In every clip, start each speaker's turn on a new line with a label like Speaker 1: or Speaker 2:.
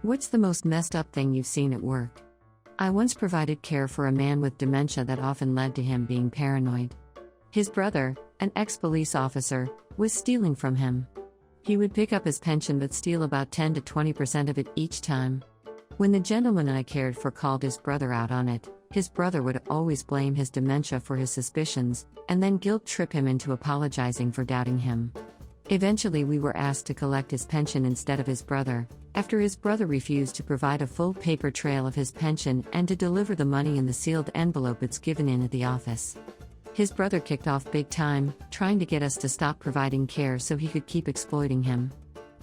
Speaker 1: What's the most messed up thing you've seen at work? I once provided care for a man with dementia that often led to him being paranoid. His brother, an ex-police officer, was stealing from him. He would pick up his pension but steal about 10 to 20% of it each time. When the gentleman I cared for called his brother out on it, his brother would always blame his dementia for his suspicions, and then guilt-trip him into apologizing for doubting him. Eventually we were asked to collect his pension instead of his brother, after his brother refused to provide a full paper trail of his pension and to deliver the money in the sealed envelope it's given in at the office. His brother kicked off big time, trying to get us to stop providing care so he could keep exploiting him.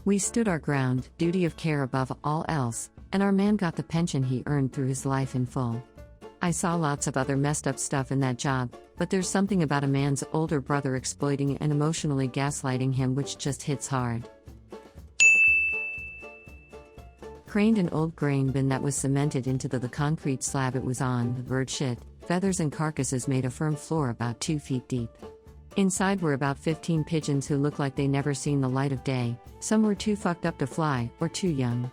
Speaker 1: We stood our ground, duty of care above all else, and our man got the pension he earned through his life in full. I saw lots of other messed up stuff in that job, but there's something about a man's older brother exploiting and emotionally gaslighting him which just hits hard. Craned an old grain bin that was cemented into the concrete slab it was on. The bird shit, feathers and carcasses made a firm floor about 2 feet deep. Inside were about 15 pigeons who looked like they never seen the light of day. Some were too fucked up to fly, or too young.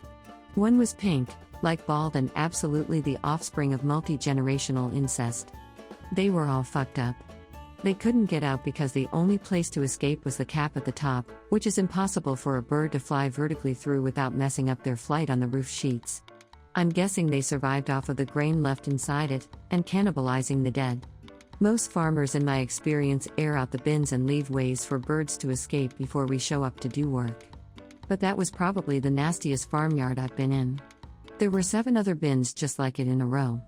Speaker 1: One was pink, like bald and absolutely the offspring of multi-generational incest. They were all fucked up. They couldn't get out because the only place to escape was the cap at the top, which is impossible for a bird to fly vertically through without messing up their flight on the roof sheets. I'm guessing they survived off of the grain left inside it, and cannibalizing the dead. Most farmers in my experience air out the bins and leave ways for birds to escape before we show up to do work. But that was probably the nastiest farmyard I've been in. There were 7 other bins just like it in a row.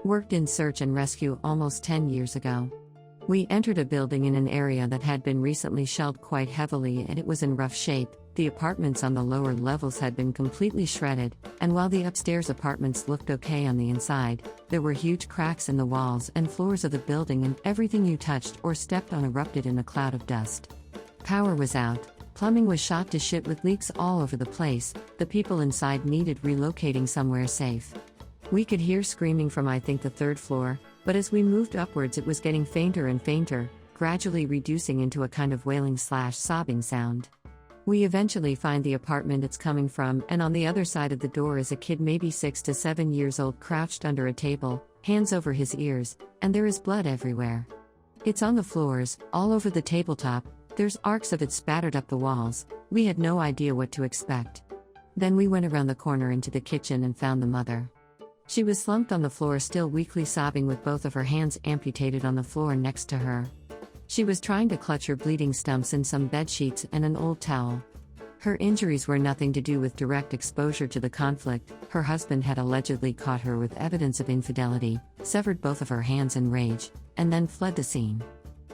Speaker 1: Worked in search and rescue almost 10 years ago. We entered a building in an area that had been recently shelled quite heavily and it was in rough shape. The apartments on the lower levels had been completely shredded, and while the upstairs apartments looked okay on the inside, there were huge cracks in the walls and floors of the building and everything you touched or stepped on erupted in a cloud of dust. Power was out, plumbing was shot to shit with leaks all over the place, the people inside needed relocating somewhere safe. We could hear screaming from I think the 3rd floor, but as we moved upwards it was getting fainter and fainter, gradually reducing into a kind of wailing/sobbing sound. We eventually find the apartment it's coming from, and on the other side of the door is a kid maybe 6 to 7 years old crouched under a table, hands over his ears, and there is blood everywhere. It's on the floors, all over the tabletop, there's arcs of it spattered up the walls. We had no idea what to expect. Then we went around the corner into the kitchen and found the mother. She was slumped on the floor still weakly sobbing with both of her hands amputated on the floor next to her. She was trying to clutch her bleeding stumps in some bed sheets and an old towel. Her injuries were nothing to do with direct exposure to the conflict. Her husband had allegedly caught her with evidence of infidelity, severed both of her hands in rage, and then fled the scene.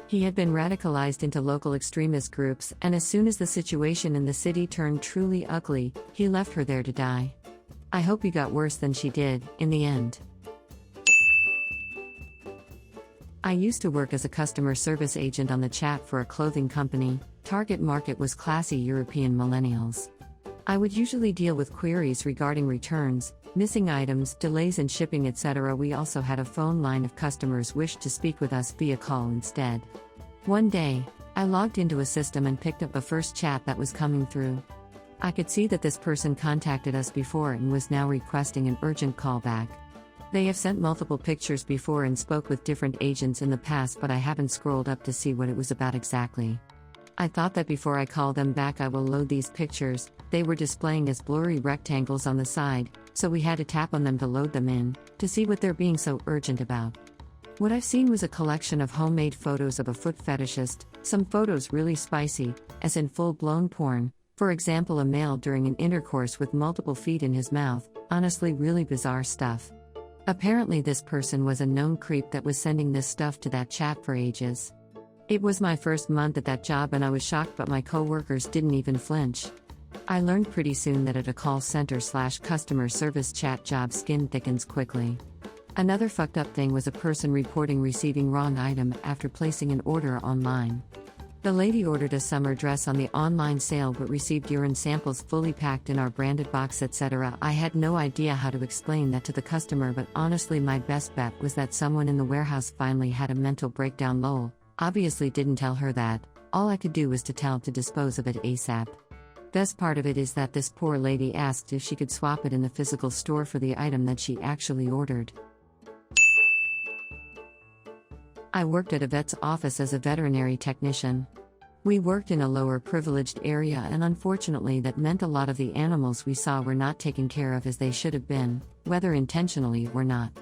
Speaker 1: He had been radicalized into local extremist groups, and as soon as the situation in the city turned truly ugly, he left her there to die. I hope he got worse than she did, in the end. I used to work as a customer service agent on the chat for a clothing company. Target market was classy European millennials. I would usually deal with queries regarding returns, missing items, delays in shipping, etc. We also had a phone line if customers wished to speak with us via call instead. One day, I logged into a system and picked up a first chat that was coming through. I could see that this person contacted us before and was now requesting an urgent callback. They have sent multiple pictures before and spoke with different agents in the past, but I haven't scrolled up to see what it was about exactly. I thought that before I call them back I will load these pictures. They were displaying as blurry rectangles on the side, so we had to tap on them to load them in, to see what they're being so urgent about. What I've seen was a collection of homemade photos of a foot fetishist, some photos really spicy, as in full-blown porn, for example a male during an intercourse with multiple feet in his mouth, honestly really bizarre stuff. Apparently this person was a known creep that was sending this stuff to that chat for ages. It was my first month at that job and I was shocked, but my co-workers didn't even flinch. I learned pretty soon that at a call center/customer service chat job skin thickens quickly. Another fucked up thing was a person reporting receiving wrong item after placing an order online. The lady ordered a summer dress on the online sale but received urine samples fully packed in our branded box, etc. I had no idea how to explain that to the customer, but honestly my best bet was that someone in the warehouse finally had a mental breakdown. Lol, obviously didn't tell her that. All I could do was to tell to dispose of it ASAP. Best part of it is that this poor lady asked if she could swap it in the physical store for the item that she actually ordered. I worked at a vet's office as a veterinary technician. We worked in a lower privileged area, and unfortunately that meant a lot of the animals we saw were not taken care of as they should have been, whether intentionally or not.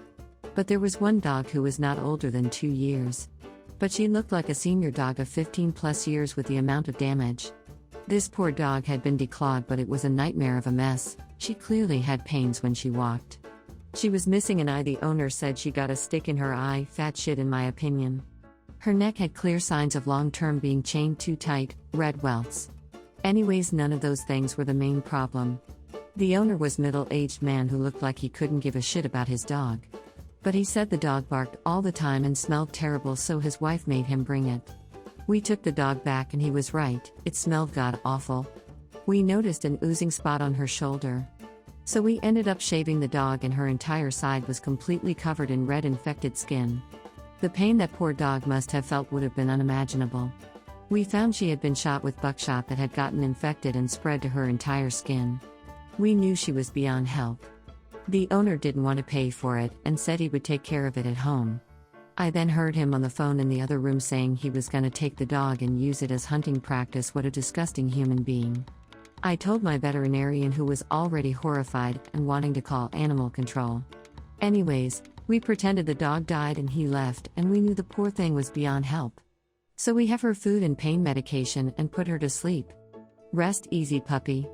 Speaker 1: But there was one dog who was not older than 2 years. But she looked like a senior dog of 15 plus years with the amount of damage. This poor dog had been declawed, but it was a nightmare of a mess. She clearly had pains when she walked. She was missing an eye. The owner said she got a stick in her eye. Fat shit in my opinion. Her neck had clear signs of long-term being chained too tight, red welts. Anyways, none of those things were the main problem. The owner was a middle-aged man who looked like he couldn't give a shit about his dog. But he said the dog barked all the time and smelled terrible, so his wife made him bring it. We took the dog back and he was right, it smelled god-awful. We noticed an oozing spot on her shoulder. So we ended up shaving the dog, and her entire side was completely covered in red infected skin. The pain that poor dog must have felt would have been unimaginable. We found she had been shot with buckshot that had gotten infected and spread to her entire skin. We knew she was beyond help. The owner didn't want to pay for it and said he would take care of it at home. I then heard him on the phone in the other room saying he was going to take the dog and use it as hunting practice. What a disgusting human being. I told my veterinarian, who was already horrified and wanting to call animal control. Anyways, we pretended the dog died and he left, and we knew the poor thing was beyond help. So we have her food and pain medication and put her to sleep. Rest easy, puppy.